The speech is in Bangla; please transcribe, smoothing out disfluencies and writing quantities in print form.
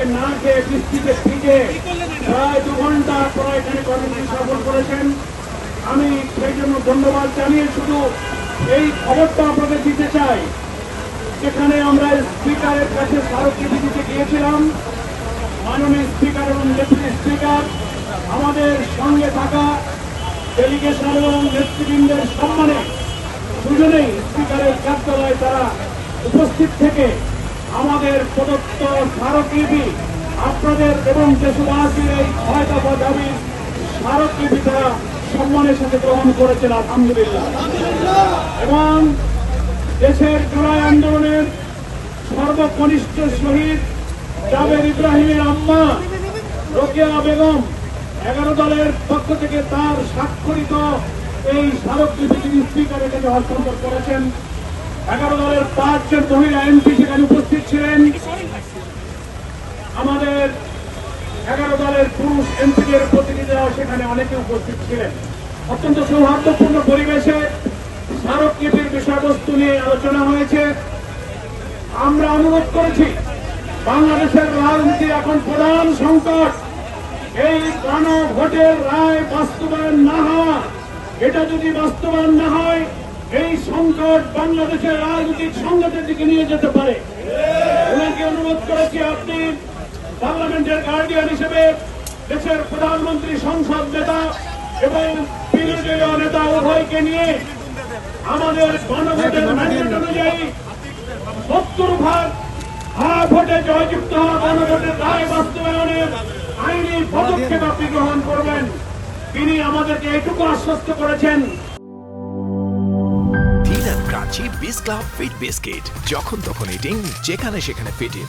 থেকে না খেয়ে বৃষ্টিতে ভিজে প্রায় 2 ঘন্টা পরে এখানে কর্মসূচি সফল করেছেন। আমি সেই জন্য ধন্যবাদ জানিয়ে শুধু এই খবরটা আপনাদের দিতে চাই, যেখানে আমরা স্পিকারের কাছে স্মারকলিপি দিতে গিয়েছিলাম, মাননীয় স্পিকার এবং ডেপুটি স্পিকার আমাদের সঙ্গে থাকা ডেলিগেশন এবং নেতৃবৃন্দের সম্মানে দুজনেই স্পিকারের কার্যালয়ে তারা উপস্থিত থেকে আমাদের প্রদত্ত স্মারকলিপি আপনাদের এবং দেশবাসীর এই 6 দফা দাবির স্মারকলিপি তারা সম্মানের সাথে গ্রহণ করেছেন, আলহামদুলিল্লাহ। এবং দেশের জুলাই আন্দোলনের সর্বকনিষ্ঠ শহীদ জাবের ইব্রাহিমের আম্মা রোকেয়া বেগম 11 দলের পক্ষ থেকে তার স্বাক্ষরিত এই স্মারকলিপি তিনি স্পিকারের কাছে হস্তান্তর করেছেন। 11 দলের 5 জন মহিলা এমপি সেখানে উপস্থিত ছিলেন। আমাদের 11 দলের পুরুষ এমপিদের প্রতিনিধিরাও সেখানে অনেকে উপস্থিত ছিলেন। অত্যন্ত সৌহার্দ্যপূর্ণ পরিবেশে স্মারকলিপির বিষয়বস্তু নিয়ে আলোচনা হয়েছে। আমরা অনুরোধ করেছি, বাংলাদেশের রাজনীতি এখন প্রধান সংকট এই গণভোটের রায় বাস্তবায়ন না হওয়া। এটা যদি বাস্তবায়ন না হয়, এই সংকট বাংলাদেশের রাজনৈতিক সংকটের দিকে নিয়ে যেতে পারে। ওনাকে অনুরোধ করেছি, আপনি পার্লামেন্টের গার্ডিয়ান হিসেবে দেশের প্রধানমন্ত্রী, সংসদ নেতা এবং বিরোধী নেতা উভয়কে নিয়ে আমাদের গণভোটের ম্যান্ডেট অনুযায়ী 70% হ্যাঁ ভোটে জয়যুক্ত হওয়া গণভোটের রায় বাস্তবায়নের আইনি পদক্ষেপ আপনি গ্রহণ করবেন। তিনি আমাদেরকে এটুকু আশ্বস্ত করেছেন। ক্রাঞ্চি বিস ক্লাব ফিট বিস্কিট, যখন তখন ইটিং, যেখানে সেখানে ফিট ইন।